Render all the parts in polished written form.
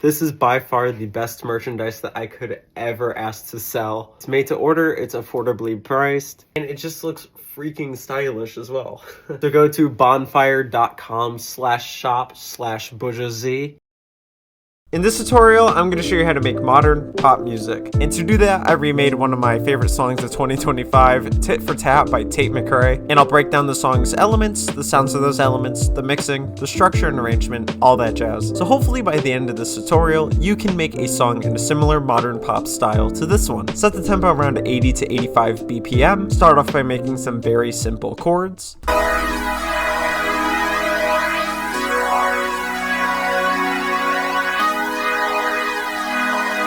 This is by far the best merchandise that I could ever ask to sell. It's made to order, it's affordably priced, and it just looks freaking stylish as well. So go to bonfire.com/shop/BushaZ. In this tutorial, I'm going to show you how to make modern pop music. And to do that, I remade one of my favorite songs of 2025, Tit for Tat by Tate McRae. And I'll break down the song's elements, the sounds of those elements, the mixing, the structure and arrangement, all that jazz. So hopefully by the end of this tutorial, you can make a song in a similar modern pop style to this one. Set the tempo around 80 to 85 BPM. Start off by making some very simple chords.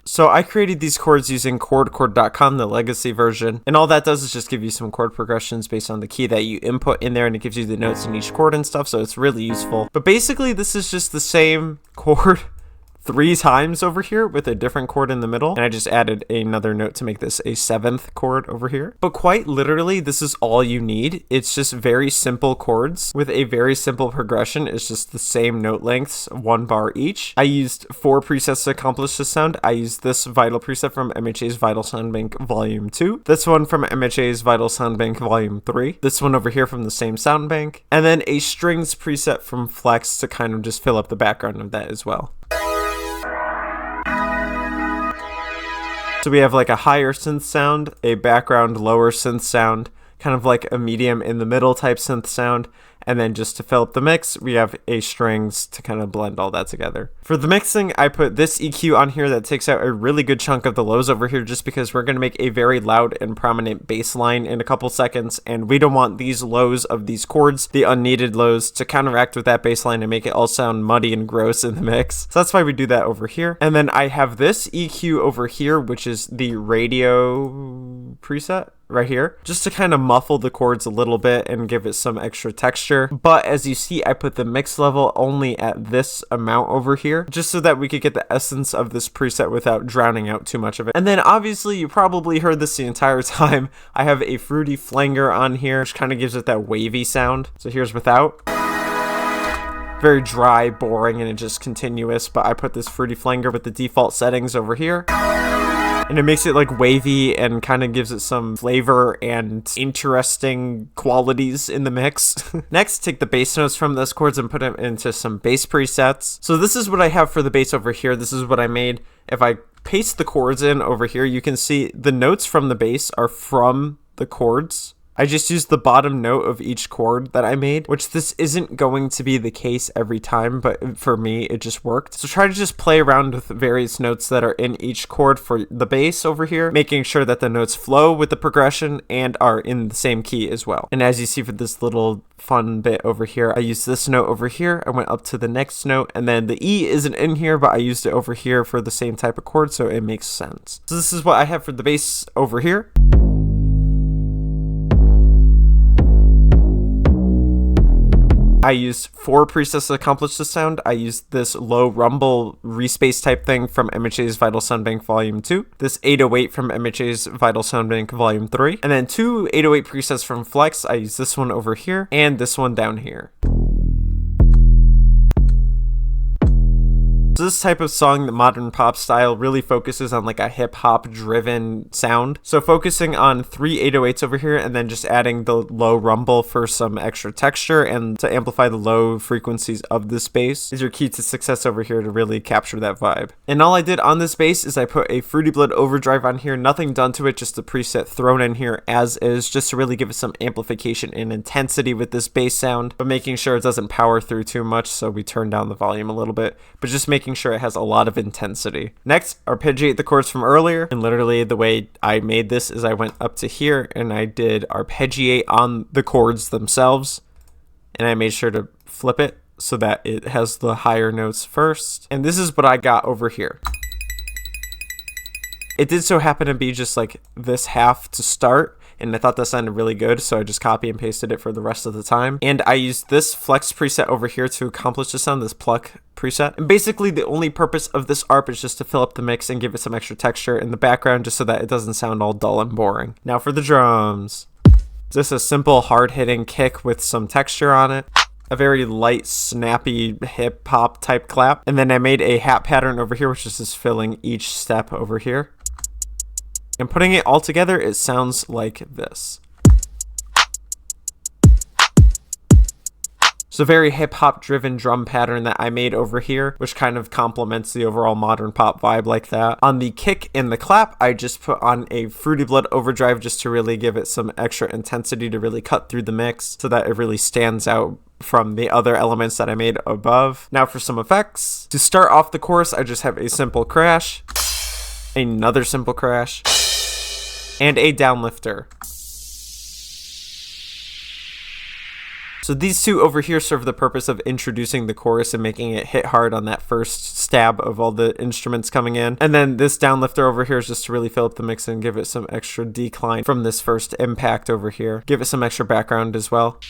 So I created these chords using chord.com, the legacy version, and all that does is just give you some chord progressions based on the key that you input in there, and it gives you the notes in each chord and stuff, so it's really useful. But basically this is just the same chord 3 times over here with a different chord in the middle, and I just added another note to make this a 7th chord over here. But quite literally, this is all you need. It's just very simple chords with a very simple progression. It's just the same note lengths, 1 bar each. I used 4 presets to accomplish this sound. I used this Vital preset from MHA's Vital Sound Bank Volume 2, this one from MHA's Vital Sound Bank Volume 3, this one over here from the same sound bank, and then a strings preset from Flex to kind of just fill up the background of that as well. So we have like a higher synth sound, a background lower synth sound, kind of like a medium in the middle type synth sound, and then just to fill up the mix, we have a strings to kind of blend all that together. For the mixing, I put this EQ on here that takes out a really good chunk of the lows over here just because we're going to make a very loud and prominent bass line in a couple seconds, and we don't want these lows of these chords, the unneeded lows, to counteract with that bass line and make it all sound muddy and gross in the mix. So that's why we do that over here. And then I have this EQ over here, which is the radio preset right here, just to kind of muffle the chords a little bit and give it some extra texture. But as you see, I put the mix level only at this amount over here, just so that we could get the essence of this preset without drowning out too much of it. And then obviously you probably heard this the entire time, I have a fruity flanger on here, which kind of gives it that wavy sound. So here's without. Very dry, boring, and it's just continuous, but I put this fruity flanger with the default settings over here. And it makes it like wavy and kind of gives it some flavor and interesting qualities in the mix. Next, take the bass notes from those chords and put them into some bass presets. So this is what I have for the bass over here. This is what I made. If I paste the chords in over here, you can see the notes from the bass are from the chords. I just used the bottom note of each chord that I made, which this isn't going to be the case every time, but for me, it just worked. So try to just play around with various notes that are in each chord for the bass over here, making sure that the notes flow with the progression and are in the same key as well. And as you see for this little fun bit over here, I used this note over here, I went up to the next note, and then the E isn't in here, but I used it over here for the same type of chord, so it makes sense. So this is what I have for the bass over here. I used 4 presets to accomplish the sound. I used this low rumble respace type thing from MHA's Vital Sound Bank Volume 2, this 808 from MHA's Vital Sound Bank Volume 3, and then 2 808 presets from Flex. I used this one over here and this one down here. So this type of song, the modern pop style, really focuses on like a hip hop driven sound. So focusing on 3 808s over here and then just adding the low rumble for some extra texture and to amplify the low frequencies of this bass is your key to success over here to really capture that vibe. And all I did on this bass is I put a Fruity Blood overdrive on here, nothing done to it, just the preset thrown in here as is, just to really give it some amplification and intensity with this bass sound, but making sure it doesn't power through too much, so we turn down the volume a little bit, but just making sure it has a lot of intensity. Next, arpeggiate the chords from earlier, and literally the way I made this is I went up to here and I did arpeggiate on the chords themselves, and I made sure to flip it so that it has the higher notes first, and this is what I got over here. It did so happen to be just like this half to start, and I thought that sounded really good, so I just copy and pasted it for the rest of the time. And I used this flex preset over here to accomplish the sound, this pluck preset. And basically the only purpose of this arp is just to fill up the mix and give it some extra texture in the background, just so that it doesn't sound all dull and boring. Now for the drums. Just a simple hard-hitting kick with some texture on it. a very light, snappy hip hop type clap. And then I made a hat pattern over here, which is just filling each step over here. And putting it all together, it sounds like this. So a very hip-hop driven drum pattern that I made over here, which kind of complements the overall modern pop vibe like that. On the kick and the clap, I just put on a Fruity Blood overdrive just to really give it some extra intensity to really cut through the mix so that it really stands out from the other elements that I made above. Now for some effects. To start off the chorus, I just have a simple crash, another simple crash, and a downlifter. So these two over here serve the purpose of introducing the chorus and making it hit hard on that first stab of all the instruments coming in. And then this downlifter over here is just to really fill up the mix and give it some extra decline from this first impact over here. Give it some extra background as well.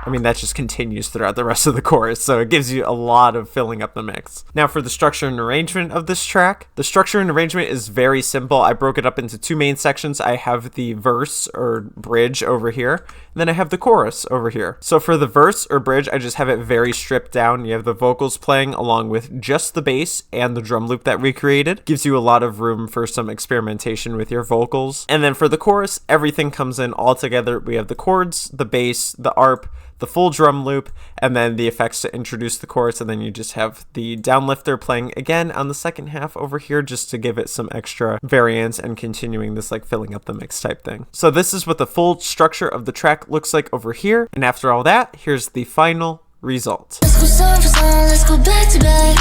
I mean, that just continues throughout the rest of the chorus, so it gives you a lot of filling up the mix. Now for the structure and arrangement of this track. The structure and arrangement is very simple. I broke it up into two main sections. I have the verse or bridge over here, and then I have the chorus over here. So for the verse or bridge, I just have it very stripped down. You have the vocals playing along with just the bass and the drum loop that we created. Gives you a lot of room for some experimentation with your vocals. And then for the chorus, everything comes in all together. We have the chords, the bass, the arp, the full drum loop, and then the effects to introduce the chorus, and then you just have the downlifter playing again on the second half over here just to give it some extra variance and continuing this like filling up the mix type thing. So this is what the full structure of the track looks like over here, and after all that, here's the final result. Let's go song for song, let's go back to back.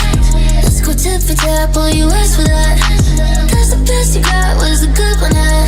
Let's go tip for tap, all you asked for that. That's the best you got, was a good one.